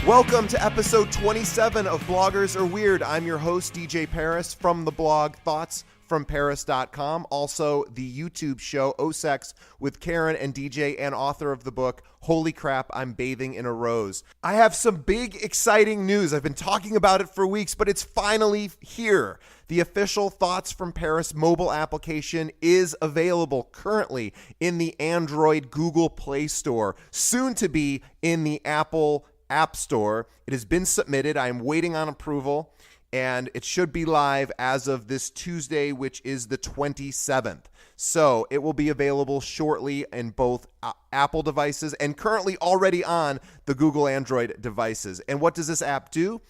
Welcome to episode 27 of Bloggers Are Weird. I'm your host, DJ Paris, from the blog thoughtsfromparis.com. Also, the YouTube show, O-Sex, with Karen and DJ, and author of the book, Holy Crap, I'm Bathing in a Rose. I have some big, exciting news. I've been talking about it for weeks, but it's finally here. The official Thoughts from Paris mobile application is available currently in the Android Google Play Store, soon to be in the Apple App Store. It has been submitted. I am waiting on approval, and it should be live as of this Tuesday, which is the 27th. So it will be available shortly in both Apple devices and currently already on the Google Android devices. And what does this app do?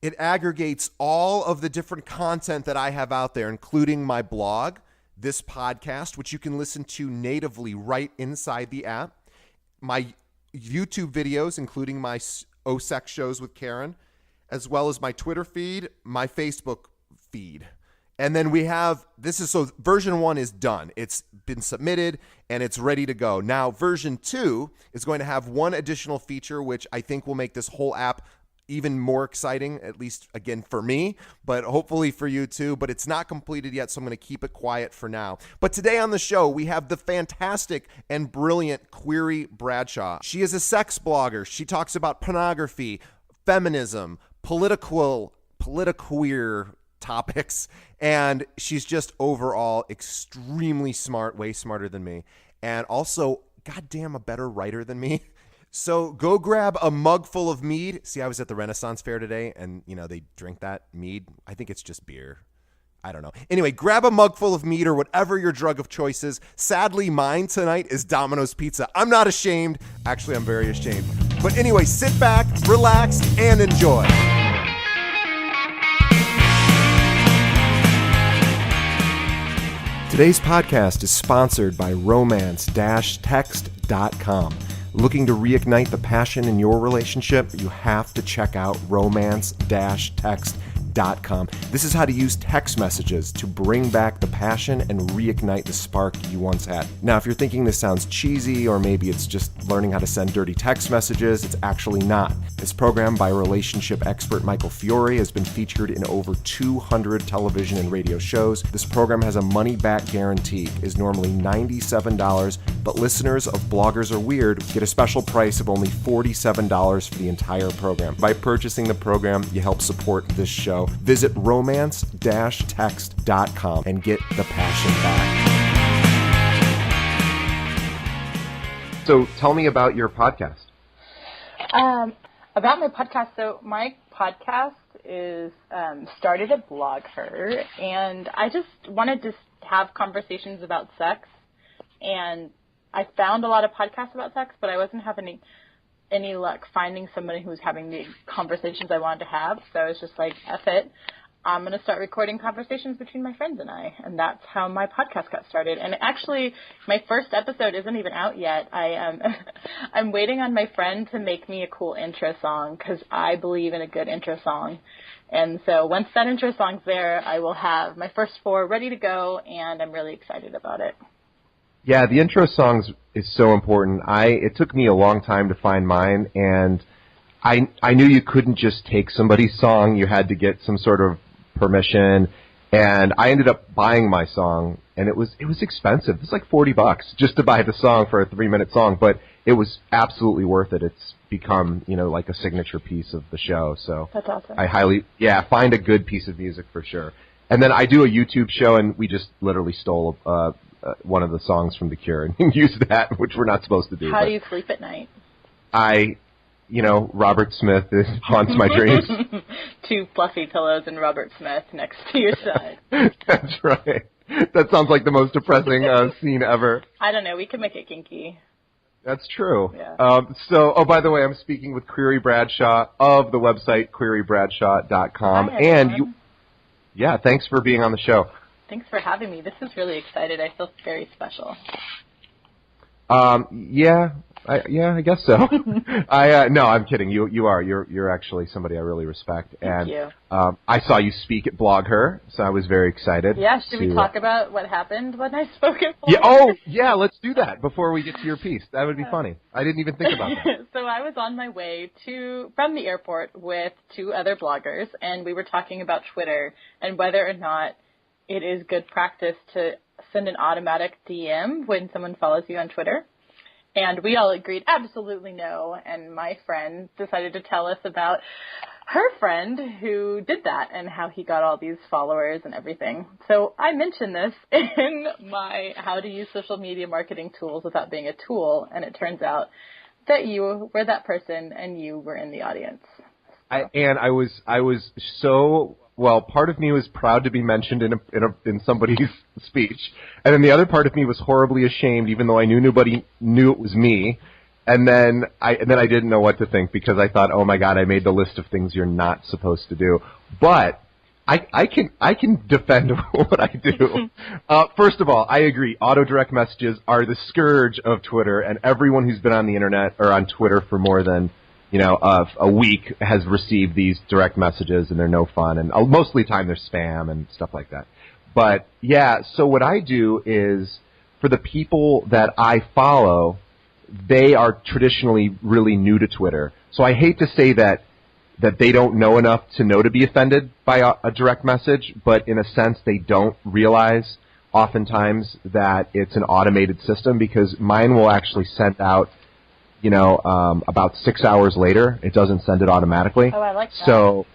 It aggregates all of the different content that I have out there, including my blog, this podcast, which you can listen to natively right inside the app, my YouTube videos, including my O-Sex shows with Karen, as well as my Twitter feed, my Facebook feed. And then we have, so version 1 is done. It's been submitted and it's ready to go. Now, version 2 is going to have one additional feature, which I think will make this whole app even more exciting, at least, again, for me, but hopefully for you too. But it's not completed yet, so I'm going to keep it quiet for now. But today on the show, we have the fantastic and brilliant Queerie Bradshaw. She is a sex blogger. She talks about pornography, feminism, politiqueer topics, and she's just overall extremely smart, way smarter than me, and also, goddamn, a better writer than me. So go grab a mug full of mead. See, I was at the Renaissance Fair today, and, they drink that mead. I think it's just beer. I don't know. Anyway, grab a mug full of mead or whatever your drug of choice is. Sadly, mine tonight is Domino's Pizza. I'm not ashamed. Actually, I'm very ashamed. But anyway, sit back, relax, and enjoy. Today's podcast is sponsored by romance-text.com. Looking to reignite the passion in your relationship? You have to check out romance-text.com. This is how to use text messages to bring back the passion and reignite the spark you once had. Now, if you're thinking this sounds cheesy, or maybe it's just learning how to send dirty text messages, it's actually not. This program by relationship expert Michael Fiore has been featured in over 200 television and radio shows. This program has a money-back guarantee, is normally $97, but listeners of Bloggers Are Weird get a special price of only $47 for the entire program. By purchasing the program, you help support this show. Visit romance-text.com and get the passion back. So tell me about your podcast. About my podcast, so my podcast is started at BlogHer, and I just wanted to have conversations about sex, and I found a lot of podcasts about sex, but I wasn't having any luck finding somebody who was having the conversations I wanted to have. So I was just like, F it. I'm going to start recording conversations between my friends and I. And that's how my podcast got started. And actually, my first episode isn't even out yet. I'm waiting on my friend to make me a cool intro song, because I believe in a good intro song. And so once that intro song's there, I will have my first 4 ready to go, and I'm really excited about it. Yeah, the intro songs is so important. It took me a long time to find mine, and I knew you couldn't just take somebody's song. You had to get some sort of permission, and I ended up buying my song, and it was expensive. It was like $40 just to buy the song for a 3-minute song, but it was absolutely worth it. It's become, like a signature piece of the show. So that's awesome. Find a good piece of music for sure. And then I do a YouTube show, and we just literally stole one of the songs from The Cure and used that, which we're not supposed to do. How do you sleep at night? Robert Smith haunts my dreams. 2 fluffy pillows and Robert Smith next to your side. That's right. That sounds like the most depressing scene ever. I don't know. We could make it kinky. That's true. Yeah. By the way, I'm speaking with Queerie Bradshaw of the website QueerieBradshaw.com. Hi, everyone. And thanks for being on the show. Thanks for having me. This is really excited. I feel very special. I guess so. No, I'm kidding. You're actually somebody I really respect. Thank you. I saw you speak at Blog Her, so I was very excited. Yeah, should we talk about what happened when I spoke at Blog Yeah. Oh, yeah. Let's do that before we get to your piece. That would be funny. I didn't even think about that. So I was on my way from the airport with 2 other bloggers, and we were talking about Twitter and whether or not it is good practice to send an automatic DM when someone follows you on Twitter. And we all agreed absolutely no. And my friend decided to tell us about her friend who did that and how he got all these followers and everything. So I mentioned this in my how to use social media marketing tools without being a tool. And it turns out that you were that person and you were in the audience. I was so, well, part of me was proud to be mentioned in somebody's speech, and then the other part of me was horribly ashamed, even though I knew nobody knew it was me. And then I didn't know what to think because I thought, oh my God, I made the list of things you're not supposed to do. But I can defend what I do. First of all, I agree. Auto direct messages are the scourge of Twitter, and everyone who's been on the internet or on Twitter for more than a week has received these direct messages, and they're no fun, and most of the time they're spam and stuff like that. But yeah, so what I do is, for the people that I follow, they are traditionally really new to Twitter. So I hate to say that they don't know enough to know to be offended by a direct message, but in a sense they don't realize oftentimes that it's an automated system, because mine will actually send out about 6 hours later. It doesn't send it automatically. Oh, I like that. So,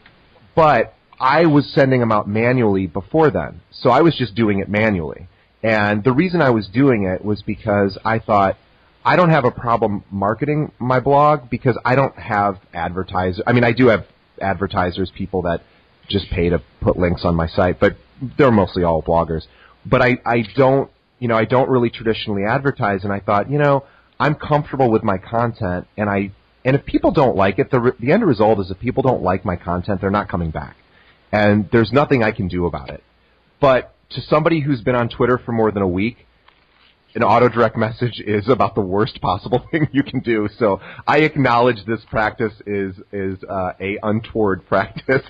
but I was sending them out manually before then. So I was just doing it manually. And the reason I was doing it was because I thought, I don't have a problem marketing my blog because I don't have advertisers. I mean, I do have advertisers, people that just pay to put links on my site, but they're mostly all bloggers. But I don't really traditionally advertise, and I thought, I'm comfortable with my content, and if people don't like it, the end result is if people don't like my content, they're not coming back. And there's nothing I can do about it. But to somebody who's been on Twitter for more than a week, an auto direct message is about the worst possible thing you can do. So I acknowledge this practice is a untoward practice.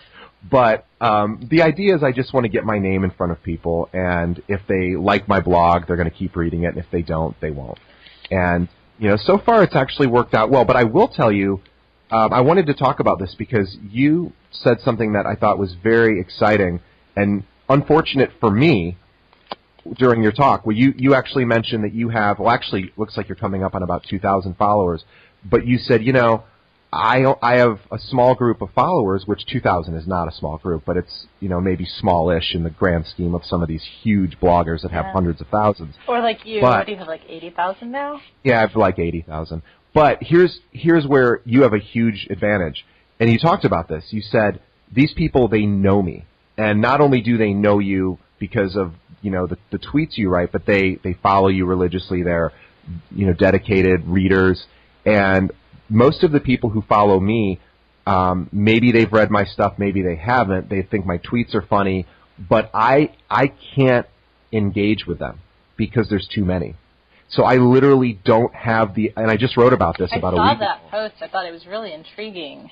But the idea is I just want to get my name in front of people, and if they like my blog, they're going to keep reading it, and if they don't, they won't. And, so far it's actually worked out well. But I will tell you, I wanted to talk about this because you said something that I thought was very exciting and unfortunate for me during your talk, where you actually mentioned that you have, well, actually, it looks like you're coming up on about 2,000 followers, but you said, I have a small group of followers, which 2,000 is not a small group, but it's, maybe smallish in the grand scheme of some of these huge bloggers that have hundreds of thousands. Or like you, what do you have, like 80,000 now? Yeah, I have like 80,000. But here's where you have a huge advantage. And you talked about this. You said, these people, they know me. And not only do they know you because of, the tweets you write, but they follow you religiously. They're, dedicated readers. And most of the people who follow me, maybe they've read my stuff, maybe they haven't. They think my tweets are funny, but I can't engage with them because there's too many. So I literally don't have and I just wrote about this about a week ago. I saw that post. I thought it was really intriguing.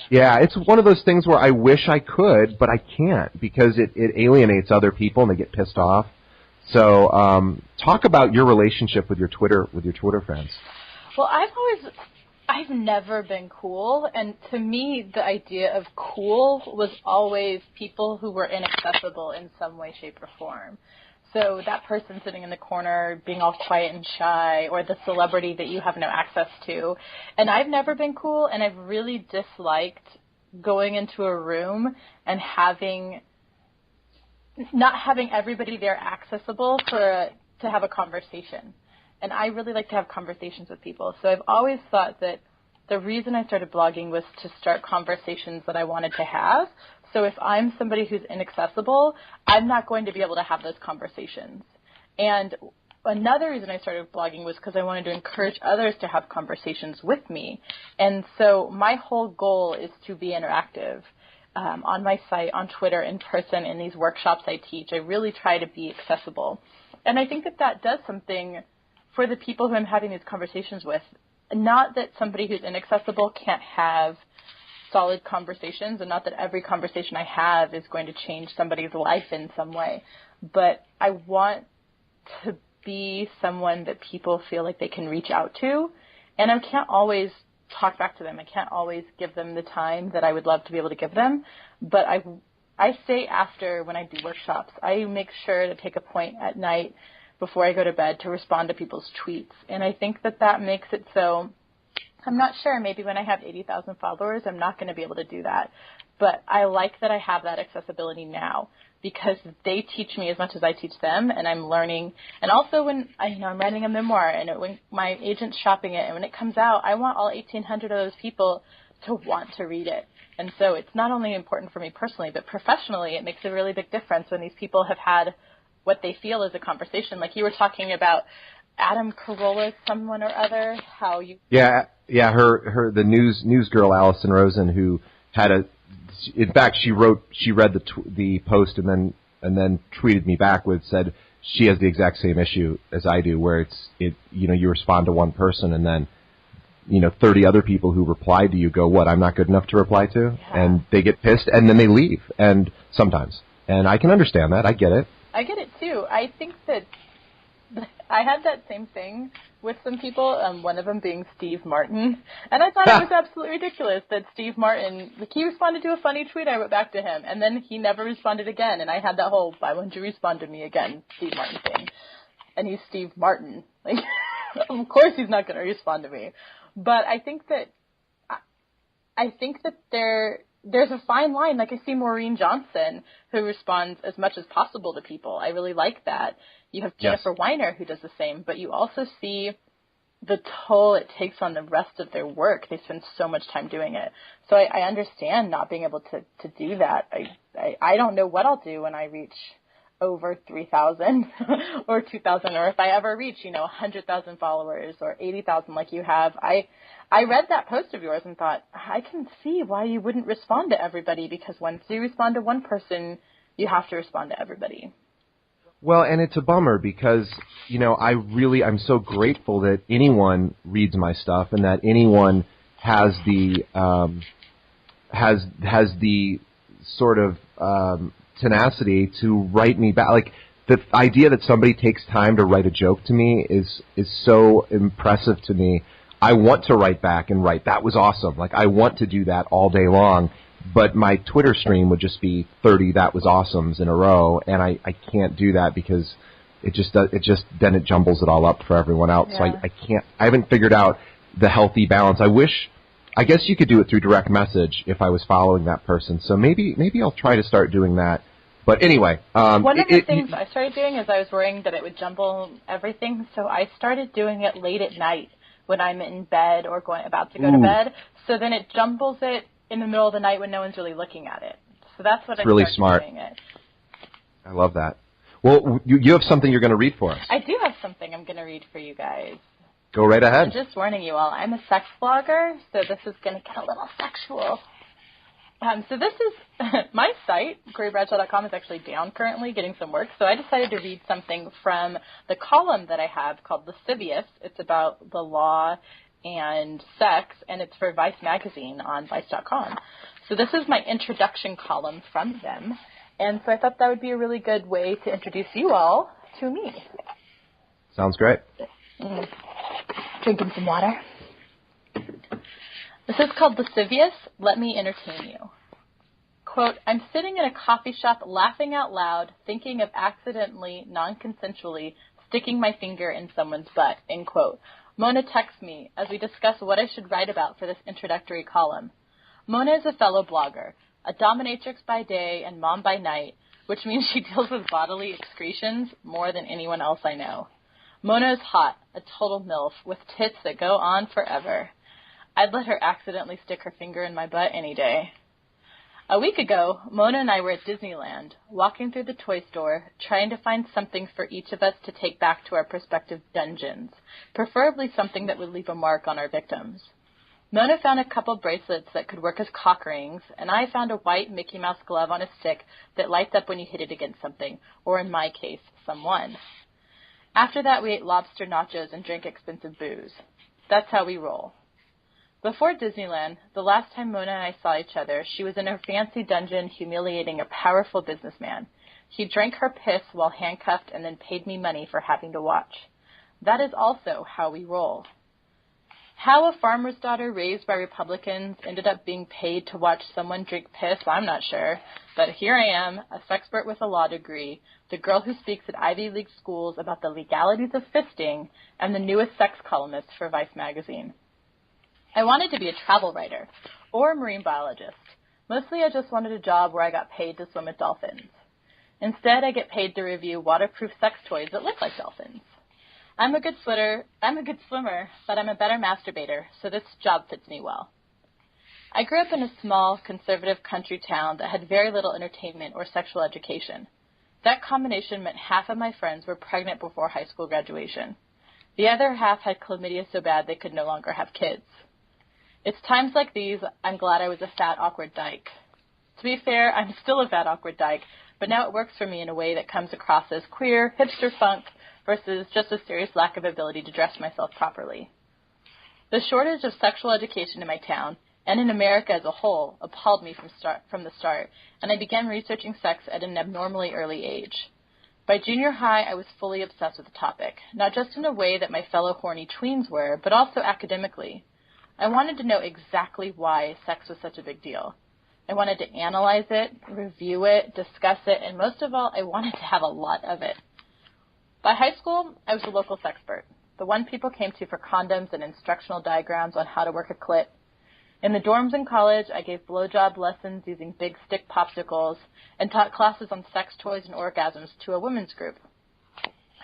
Yeah, it's one of those things where I wish I could, but I can't because it alienates other people and they get pissed off. So talk about your relationship with your Twitter friends. Well, I've never been cool, and to me, the idea of cool was always people who were inaccessible in some way, shape, or form. So that person sitting in the corner being all quiet and shy, or the celebrity that you have no access to. And I've never been cool, and I've really disliked going into a room and not having everybody there accessible to have a conversation. And I really like to have conversations with people. So I've always thought that the reason I started blogging was to start conversations that I wanted to have. So if I'm somebody who's inaccessible, I'm not going to be able to have those conversations. And another reason I started blogging was because I wanted to encourage others to have conversations with me. And so my whole goal is to be interactive on my site, on Twitter, in person, in these workshops I teach. I really try to be accessible. And I think that does something for the people who I'm having these conversations with. not that somebody who's inaccessible can't have solid conversations, and not that every conversation I have is going to change somebody's life in some way, but I want to be someone that people feel like they can reach out to, and I can't always talk back to them. I can't always give them the time that I would love to be able to give them, but I say after, when I do workshops, I make sure to take a point at night before I go to bed to respond to people's tweets, and I think that makes it so, I'm not sure, maybe when I have 80,000 followers, I'm not going to be able to do that, but I like that I have that accessibility now, because they teach me as much as I teach them, and I'm learning. And also when I'm writing a memoir, and when my agent's shopping it, and when it comes out, I want all 1,800 of those people to want to read it. And so it's not only important for me personally, but professionally, it makes a really big difference when these people have had what they feel is a conversation. Like you were talking about Adam Carolla, someone or other, how you... Yeah, the news girl, Allison Rosen, who had in fact, she read the post and then tweeted me back said she has the exact same issue as I do, where you respond to one person and then 30 other people who replied to you go, what, I'm not good enough to reply to? Yeah. And they get pissed and then they leave. And sometimes, and I can understand that. I get it. I get it too. I think that I had that same thing with some people, one of them being Steve Martin. And I thought it was absolutely ridiculous that Steve Martin, he responded to a funny tweet I wrote back to him, and then he never responded again. And I had that whole, why won't you respond to me again, Steve Martin thing. And he's Steve Martin. Like, of course he's not going to respond to me. But I think that there's a fine line. Like I see Maureen Johnson, who responds as much as possible to people. I really like that. You have Jennifer Weiner, who does the same, but you also see the toll it takes on the rest of their work. They spend so much time doing it. So I understand not being able to do that. I don't know what I'll do when I reach over 3,000 or 2,000, or if I ever reach, 100,000 followers or 80,000 like you have. I read that post of yours and thought, I can see why you wouldn't respond to everybody, because once you respond to one person, you have to respond to everybody. Well, and it's a bummer because, I'm so grateful that anyone reads my stuff and that anyone has the sort of tenacity to write me back. Like the idea that somebody takes time to write a joke to me is so impressive to me. I want to write back and write, that was awesome. Like I want to do that all day long. But my Twitter stream would just be 30 that was awesomes in a row, and I can't do that because it then it jumbles it all up for everyone else. Yeah. So I haven't figured out the healthy balance. I guess you could do it through direct message if I was following that person. So maybe I'll try to start doing that. But anyway, one of the things I started doing is I was worrying that it would jumble everything, so I started doing it late at night when I'm in bed or about to go to bed. So then it jumbles it in the middle of the night when no one's really looking at it. So that's what I really started smart. doing it. I love that. Well, you have something you're going to read for us. I do have something I'm going to read for you guys. Go right ahead. I'm just warning you all, I'm a sex blogger, so this is going to get a little sexual. So this is, my site, QueerieBradshaw.com, is actually down currently, getting some work, so I decided to read something from the column that I have called Lascivious. It's about the law and sex, and it's for Vice magazine on Vice.com. So this is my introduction column from them, and so I thought that would be a really good way to introduce you all to me. Sounds great. Drinking some water. This is called Lascivious, Let Me Entertain You. Quote, I'm sitting in a coffee shop laughing out loud, thinking of accidentally, non-consensually sticking my finger in someone's butt, end quote. Mona texts me as we discuss what I should write about for this introductory column. Mona is a fellow blogger, a dominatrix by day and mom by night, which means she deals with bodily excretions more than anyone else I know. Mona is hot, a total MILF, with tits that go on forever. I'd let her accidentally stick her finger in my butt any day. A week ago, Mona and I were at Disneyland, walking through the toy store, trying to find something for each of us to take back to our prospective dungeons, preferably something that would leave a mark on our victims. Mona found a couple bracelets that could work as cock rings, and I found a white Mickey Mouse glove on a stick that lights up when you hit it against something, or in my case, someone. After that, we ate lobster nachos and drank expensive booze. That's how we roll. Before Disneyland, the last time Mona and I saw each other, she was in her fancy dungeon humiliating a powerful businessman. He drank her piss while handcuffed and then paid me money for having to watch. That is also how we roll. How a farmer's daughter raised by Republicans ended up being paid to watch someone drink piss, I'm not sure. But here I am, a sexpert with a law degree, the girl who speaks at Ivy League schools about the legalities of fisting, and the newest sex columnist for Vice magazine. I wanted to be a travel writer or a marine biologist. Mostly I just wanted a job where I got paid to swim with dolphins. Instead, I get paid to review waterproof sex toys that look like dolphins. I'm a good swimmer, but I'm a better masturbator, so this job fits me well. I grew up in a small, conservative country town that had very little entertainment or sexual education. That combination meant half of my friends were pregnant before high school graduation. The other half had chlamydia so bad they could no longer have kids. It's times like these I'm glad I was a fat, awkward dyke. To be fair, I'm still a fat, awkward dyke, but now it works for me in a way that comes across as queer, hipster funk, versus just a serious lack of ability to dress myself properly. The shortage of sexual education in my town, and in America as a whole, appalled me from the start, and I began researching sex at an abnormally early age. By junior high, I was fully obsessed with the topic, not just in a way that my fellow horny tweens were, but also academically. I wanted to know exactly why sex was such a big deal. I wanted to analyze it, review it, discuss it, and most of all, I wanted to have a lot of it. By high school, I was a local sexpert, the one people came to for condoms and instructional diagrams on how to work a clit. In the dorms in college, I gave blowjob lessons using big stick popsicles and taught classes on sex toys and orgasms to a women's group.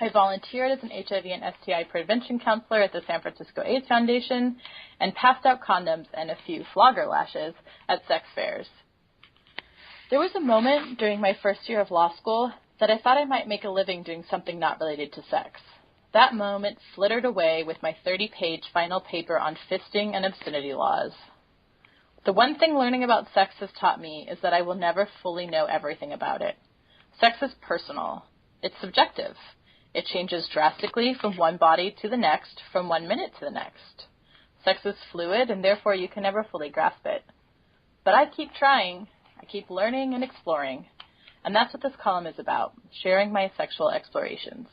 I volunteered as an HIV and STI prevention counselor at the San Francisco AIDS Foundation and passed out condoms and a few flogger lashes at sex fairs. There was a moment during my first year of law school that I thought I might make a living doing something not related to sex. That moment flittered away with my 30-page final paper on fisting and obscenity laws. The one thing learning about sex has taught me is that I will never fully know everything about it. Sex is personal. It's subjective. It changes drastically from one body to the next, from 1 minute to the next. Sex is fluid, and therefore you can never fully grasp it. But I keep trying. I keep learning and exploring. And that's what this column is about, sharing my sexual explorations.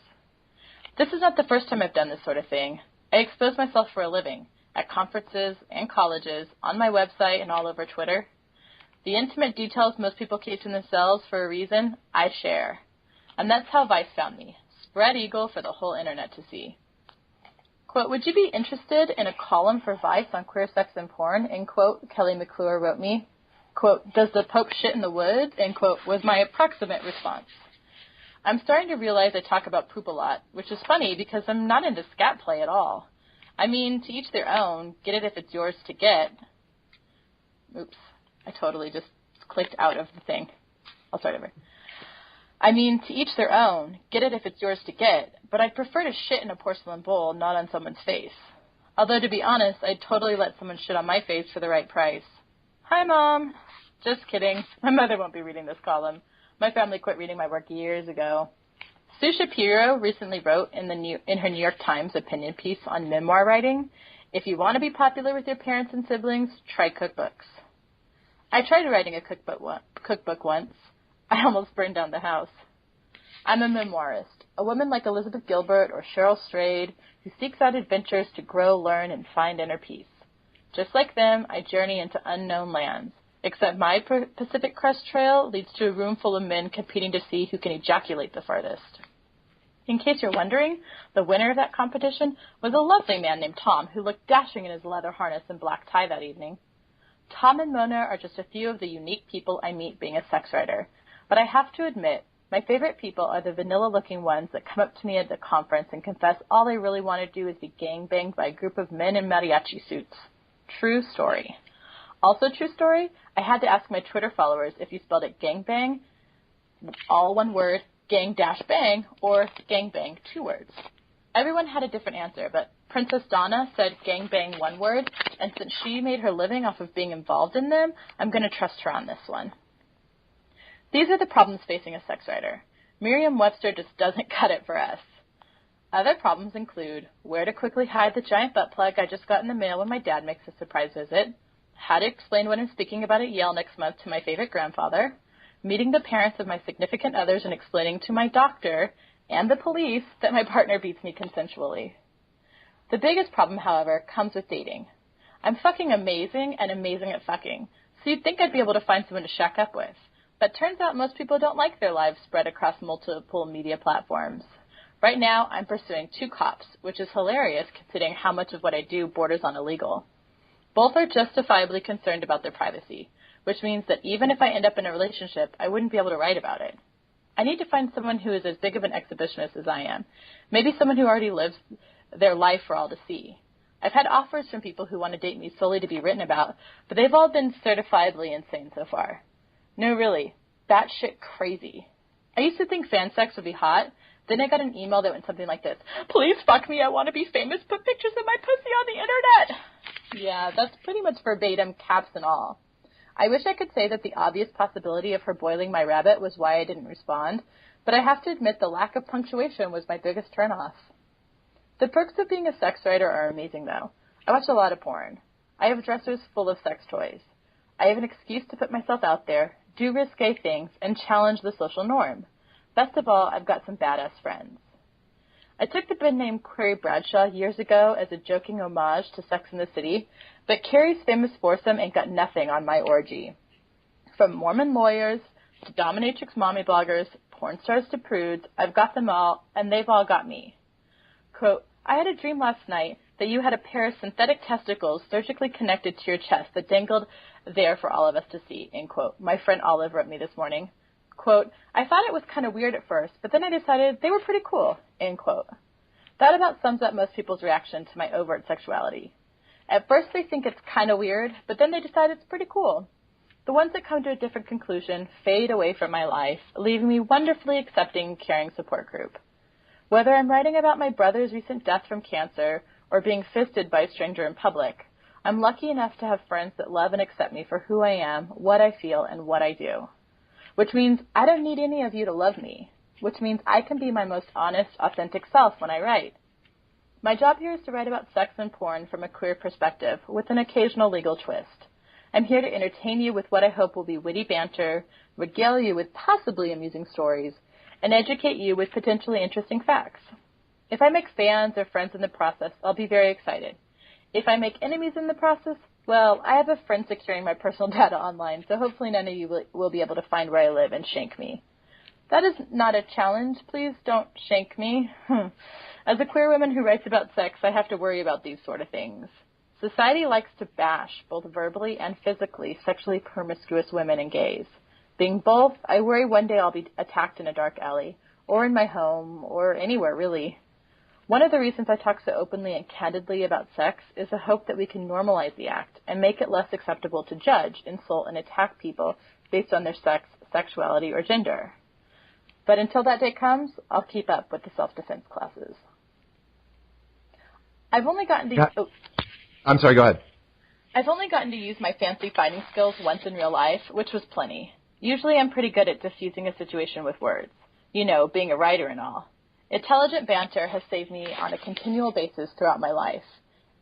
This is not the first time I've done this sort of thing. I expose myself for a living, at conferences and colleges, on my website, and all over Twitter. The intimate details most people keep to themselves for a reason, I share. And that's how Vice found me. Spread eagle for the whole internet to see. Quote, would you be interested in a column for Vice on queer sex and porn? End quote, Kelly McClure wrote me. Quote, does the Pope shit in the woods? End quote, was my approximate response. I'm starting to realize I talk about poop a lot, which is funny because I'm not into scat play at all. I mean, to each their own. Get it if it's yours to get. Oops, I totally just clicked out of the thing. I'll start over. I mean, to each their own. Get it if it's yours to get, but I'd prefer to shit in a porcelain bowl, not on someone's face. Although, to be honest, I'd totally let someone shit on my face for the right price. Hi, Mom. Just kidding. My mother won't be reading this column. My family quit reading my work years ago. Sue Shapiro recently wrote in her New York Times opinion piece on memoir writing, if you want to be popular with your parents and siblings, try cookbooks. I tried writing a cookbook once. I almost burned down the house. I'm a memoirist, a woman like Elizabeth Gilbert or Cheryl Strayed who seeks out adventures to grow, learn, and find inner peace. Just like them, I journey into unknown lands, except my Pacific Crest Trail leads to a room full of men competing to see who can ejaculate the farthest. In case you're wondering, the winner of that competition was a lovely man named Tom who looked dashing in his leather harness and black tie that evening. Tom and Mona are just a few of the unique people I meet being a sex writer, but I have to admit, my favorite people are the vanilla-looking ones that come up to me at the conference and confess all they really want to do is be gangbanged by a group of men in mariachi suits. True story. Also true story, I had to ask my Twitter followers if you spelled it gangbang, all one word, gang-bang, or gangbang, 2 words. Everyone had a different answer, but Princess Donna said gangbang 1 word, and since she made her living off of being involved in them, I'm going to trust her on this one. These are the problems facing a sex writer. Merriam-Webster just doesn't cut it for us. Other problems include where to quickly hide the giant butt plug I just got in the mail when my dad makes a surprise visit, how to explain what I'm speaking about at Yale next month to my favorite grandfather, meeting the parents of my significant others and explaining to my doctor and the police that my partner beats me consensually. The biggest problem, however, comes with dating. I'm fucking amazing and amazing at fucking, so you'd think I'd be able to find someone to shack up with. But turns out most people don't like their lives spread across multiple media platforms. Right now, I'm pursuing 2 cops, which is hilarious considering how much of what I do borders on illegal. Both are justifiably concerned about their privacy, which means that even if I end up in a relationship, I wouldn't be able to write about it. I need to find someone who is as big of an exhibitionist as I am. Maybe someone who already lives their life for all to see. I've had offers from people who want to date me solely to be written about, but they've all been certifiably insane so far. No, really, batshit crazy. I used to think fan sex would be hot. Then I got an email that went something like this: "Please fuck me, I want to be famous, put pictures of my pussy on the internet." Yeah, that's pretty much verbatim, caps and all. I wish I could say that the obvious possibility of her boiling my rabbit was why I didn't respond, but I have to admit the lack of punctuation was my biggest turnoff. The perks of being a sex writer are amazing, though. I watch a lot of porn. I have dressers full of sex toys. I have an excuse to put myself out there, do risque things, and challenge the social norm. Best of all, I've got some badass friends. I took the pen name Queerie Bradshaw years ago as a joking homage to Sex and the City, but Carrie's famous foursome ain't got nothing on my orgy. From Mormon lawyers to dominatrix mommy bloggers, porn stars to prudes, I've got them all, and they've all got me. Quote, "I had a dream last night that you had a pair of synthetic testicles surgically connected to your chest that dangled there for all of us to see," end quote. My friend Olive wrote me this morning. Quote, "I thought it was kind of weird at first, but then I decided they were pretty cool," end quote. That about sums up most people's reaction to my overt sexuality. At first they think it's kind of weird, but then they decide it's pretty cool. The ones that come to a different conclusion fade away from my life, leaving me wonderfully accepting, caring support group. Whether I'm writing about my brother's recent death from cancer or being fisted by a stranger in public, I'm lucky enough to have friends that love and accept me for who I am, what I feel, and what I do. Which means I don't need any of you to love me, which means I can be my most honest, authentic self when I write. My job here is to write about sex and porn from a queer perspective, with an occasional legal twist. I'm here to entertain you with what I hope will be witty banter, regale you with possibly amusing stories, and educate you with potentially interesting facts. If I make fans or friends in the process, I'll be very excited. If I make enemies in the process, well, I have a friend securing my personal data online, so hopefully none of you will be able to find where I live and shank me. That is not a challenge. Please don't shank me. As a queer woman who writes about sex, I have to worry about these sort of things. Society likes to bash, both verbally and physically, sexually promiscuous women and gays. Being both, I worry one day I'll be attacked in a dark alley, or in my home, or anywhere, really. One of the reasons I talk so openly and candidly about sex is the hope that we can normalize the act and make it less acceptable to judge, insult, and attack people based on their sex, sexuality, or gender. But until that day comes, I'll keep up with the self-defense classes. I've only gotten to... I'm sorry, go ahead. I've only gotten to use my fancy fighting skills once in real life, which was plenty. Usually I'm pretty good at diffusing a situation with words. You know, being a writer and all. Intelligent banter has saved me on a continual basis throughout my life.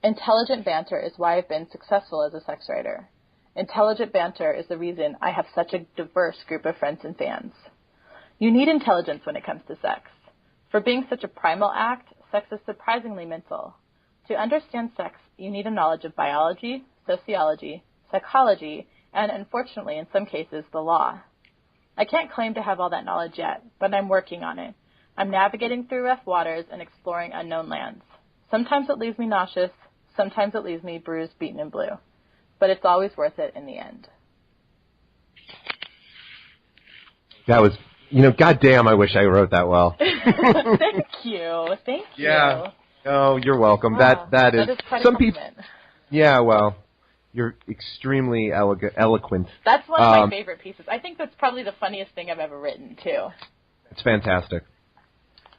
Intelligent banter is why I've been successful as a sex writer. Intelligent banter is the reason I have such a diverse group of friends and fans. You need intelligence when it comes to sex. For being such a primal act, sex is surprisingly mental. To understand sex, you need a knowledge of biology, sociology, psychology, and unfortunately, in some cases, the law. I can't claim to have all that knowledge yet, but I'm working on it. I'm navigating through rough waters and exploring unknown lands. Sometimes it leaves me nauseous, sometimes it leaves me bruised, beaten, and blue. But it's always worth it in the end. That was, goddamn, I wish I wrote that well. Thank you. Thank you. Yeah. Oh, you're welcome. Wow, that is quite some a people. compliment. Yeah, well, you're extremely eloquent. That's one of my favorite pieces. I think that's probably the funniest thing I've ever written, too. It's fantastic.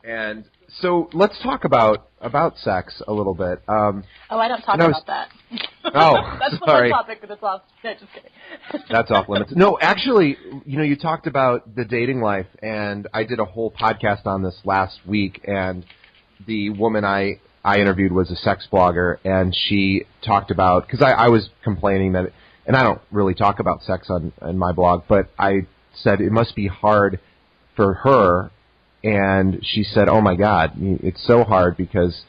And so let's talk about sex a little bit. I don't talk about that. Oh, that's sorry. one topic that's off. No, just kidding. That's off limits. No, actually, you talked about the dating life, and I did a whole podcast on this last week, and the woman I interviewed was a sex blogger, and she talked about, because I was complaining that, and I don't really talk about sex on my blog, but I said it must be hard for her, and she said, oh my God, it's so hard because,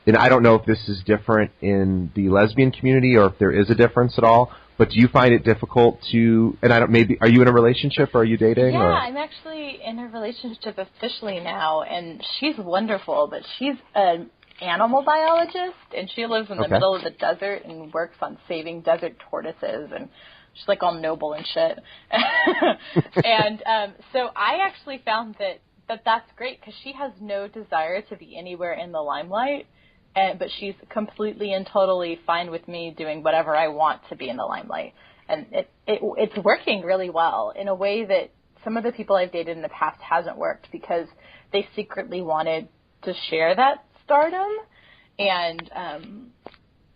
and I don't know if this is different in the lesbian community or if there is a difference at all, but do you find it difficult to, and I don't, maybe, are you in a relationship or are you dating? Yeah, or? I'm actually in a relationship officially now, and she's wonderful, but she's an animal biologist, and she lives in the middle of the desert and works on saving desert tortoises, and she's like all noble and shit. And so I actually found that that's great because she has no desire to be anywhere in the limelight. But she's completely and totally fine with me doing whatever I want to be in the limelight. And it's working really well in a way that some of the people I've dated in the past hasn't worked because they secretly wanted to share that stardom. And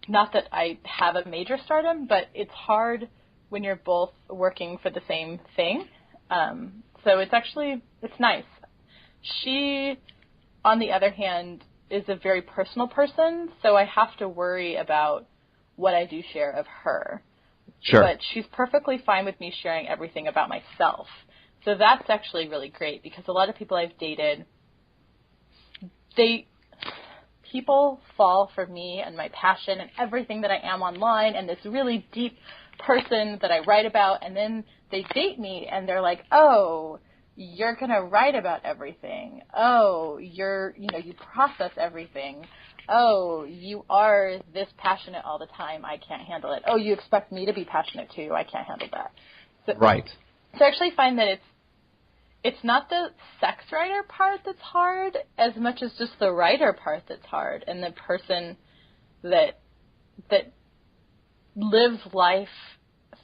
not that I have a major stardom, but it's hard when you're both working for the same thing. So it's nice. She, on the other hand, is a very personal person, so I have to worry about what I do share of her. Sure. But she's perfectly fine with me sharing everything about myself. So that's actually really great because a lot of people I've dated, people fall for me and my passion and everything that I am online and this really deep person that I write about, and then they date me and they're like, oh, you're going to write about everything. Oh, you process everything. Oh, you are this passionate all the time. I can't handle it. Oh, you expect me to be passionate too. I can't handle that. So, right. So I actually find that it's not the sex writer part that's hard as much as just the writer part that's hard, and the person that lives life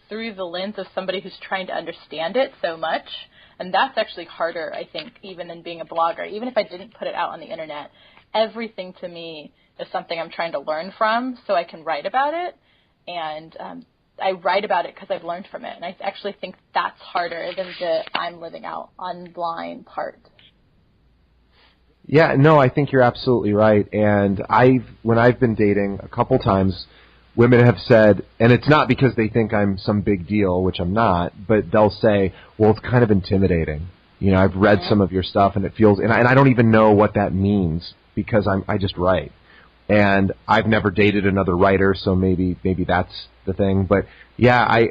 through the lens of somebody who's trying to understand it so much. And that's actually harder, I think, even than being a blogger. Even if I didn't put it out on the internet, everything to me is something I'm trying to learn from so I can write about it. And I write about it because I've learned from it. And I actually think that's harder than the I'm living out online part. Yeah, no, I think you're absolutely right. And when I've been dating a couple times, women have said, and it's not because they think I'm some big deal, which I'm not, but they'll say, well, it's kind of intimidating. You know, I've read some of your stuff and it feels, and I don't even know what that means because I just write. And I've never dated another writer, so maybe that's the thing. But yeah,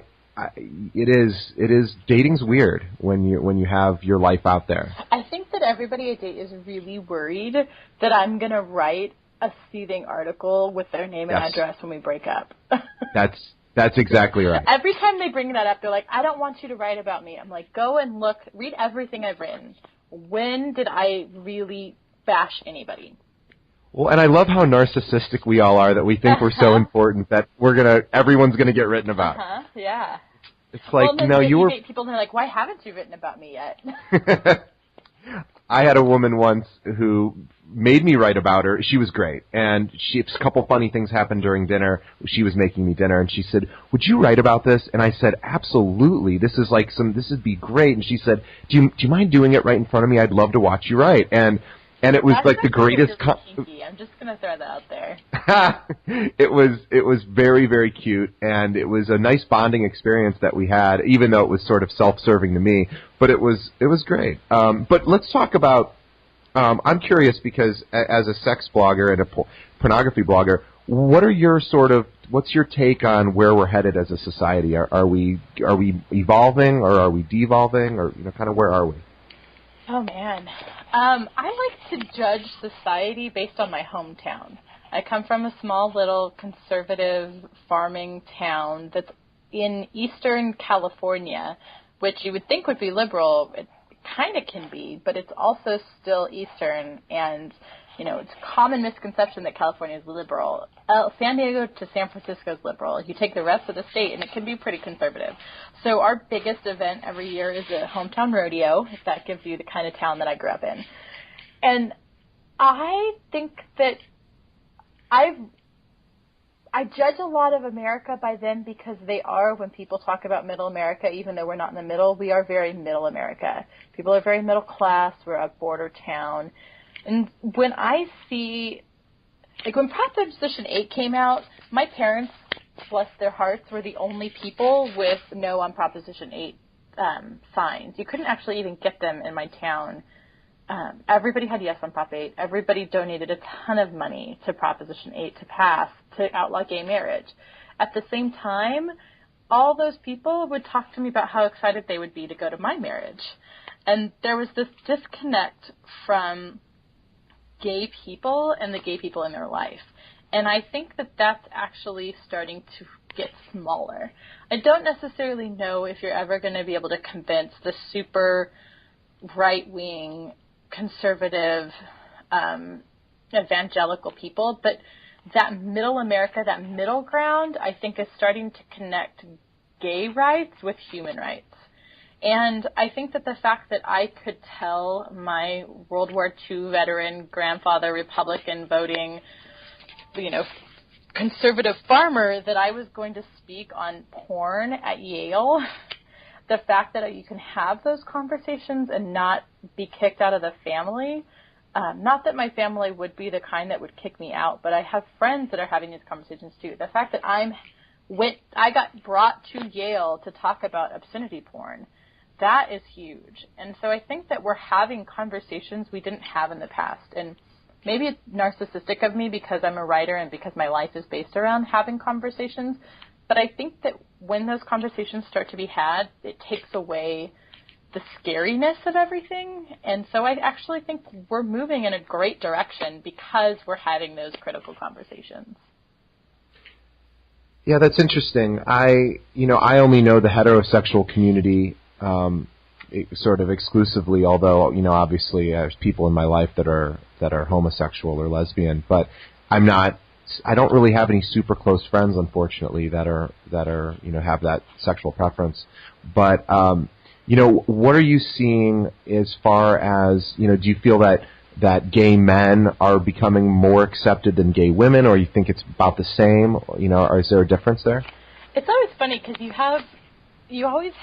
it is, dating's weird when you have your life out there. I think that everybody I date is really worried that I'm going to write a scathing article with their name and address when we break up. That's exactly right. Every time they bring that up, they're like, I don't want you to write about me. I'm like, go and read everything I've written. When did I really bash anybody? Well, and I love how narcissistic we all are, that we think we're so important that everyone's gonna get written about. Yeah. It's like, you date people and they're like, why haven't you written about me yet? I had a woman once who made me write about her. She was great. And a couple funny things happened during dinner. She was making me dinner, and she said, would you write about this? And I said, absolutely. This would be great. And she said, do you mind doing it right in front of me? I'd love to watch you write. And it was like the greatest. I'm just gonna throw that out there. It was very, very cute, and it was a nice bonding experience that we had, even though it was sort of self-serving to me. But it was great. But let's talk about. I'm curious because as a sex blogger and a pornography blogger, what's your take on where we're headed as a society? Are we evolving, or are we devolving, or kind of where are we? Oh man. I like to judge society based on my hometown. I come from a small little conservative farming town that's in eastern California, which you would think would be liberal. It kind of can be, but it's also still eastern, and it's a common misconception that California is liberal. San Diego to San Francisco is liberal. You take the rest of the state, and it can be pretty conservative. So our biggest event every year is a hometown rodeo, if that gives you the kind of town that I grew up in. And I think that I judge a lot of America by them because they are, when people talk about middle America, even though we're not in the middle, we are very middle America. People are very middle class. We're a border town. And when I see, like when Proposition 8 came out, my parents, bless their hearts, were the only people with no on Proposition 8 signs. You couldn't actually even get them in my town. Everybody had yes on Prop 8. Everybody donated a ton of money to Proposition 8 to pass, to outlaw gay marriage. At the same time, all those people would talk to me about how excited they would be to go to my marriage. And there was this disconnect from gay people and the gay people in their life. And I think that that's actually starting to get smaller. I don't necessarily know if you're ever going to be able to convince the super right-wing, conservative, evangelical people, but that middle America, that middle ground, I think is starting to connect gay rights with human rights. And I think that the fact that I could tell my World War II veteran grandfather, Republican voting, conservative farmer, that I was going to speak on porn at Yale, the fact that you can have those conversations and not be kicked out of the family, not that my family would be the kind that would kick me out, but I have friends that are having these conversations too. The fact that I got brought to Yale to talk about obscenity porn, that is huge. And so I think that we're having conversations we didn't have in the past. And maybe it's narcissistic of me because I'm a writer and because my life is based around having conversations. But I think that when those conversations start to be had, it takes away the scariness of everything. And so I actually think we're moving in a great direction because we're having those critical conversations. Yeah, that's interesting. I only know the heterosexual community sort of exclusively, although, obviously there's people in my life that are homosexual or lesbian, but I don't really have any super close friends, unfortunately, that are have that sexual preference. But what are you seeing as far as, do you feel that gay men are becoming more accepted than gay women, or you think it's about the same, or is there a difference there? It's always funny because you always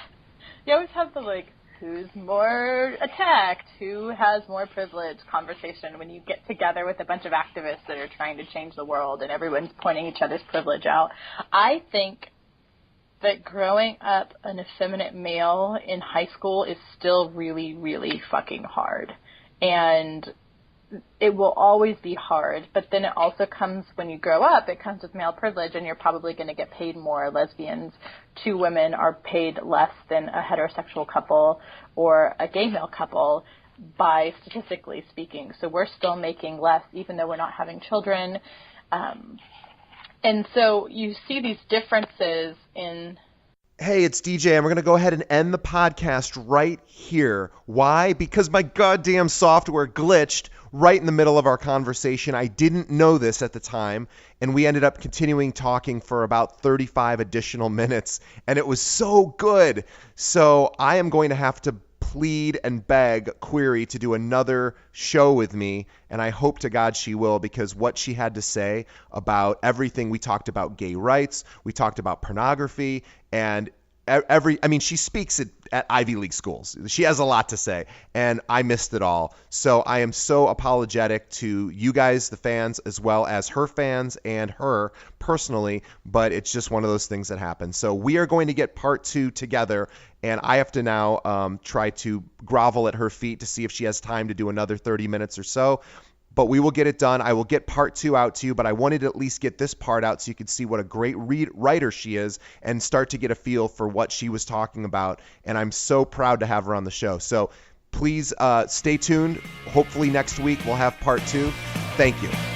have the who's more attacked, who has more privilege conversation when you get together with a bunch of activists that are trying to change the world and everyone's pointing each other's privilege out. I think that growing up an effeminate male in high school is still really, really fucking hard. And it will always be hard, but then it also comes, when you grow up, it comes with male privilege, and you're probably going to get paid more. Lesbians, 2 women are paid less than a heterosexual couple or a gay male couple, by statistically speaking. So we're still making less, even though we're not having children. And so you see these differences in... Hey, it's DJ, and we're going to go ahead and end the podcast right here. Why? Because my goddamn software glitched right in the middle of our conversation. I didn't know this at the time, and we ended up continuing talking for about 35 additional minutes, and it was so good. So I am going to have to plead and beg Queerie to do another show with me, and I hope to God she will, because what she had to say about everything, we talked about gay rights, we talked about pornography, and she speaks at Ivy League schools. She has a lot to say, and I missed it all. So I am so apologetic to you guys, the fans, as well as her fans and her personally, but it's just one of those things that happen. So we are going to get part 2 together, and I have to now try to grovel at her feet to see if she has time to do another 30 minutes or so. But we will get it done. I will get part 2 out to you, but I wanted to at least get this part out so you could see what a great writer she is and start to get a feel for what she was talking about. And I'm so proud to have her on the show. So please stay tuned. Hopefully next week we'll have part 2. Thank you.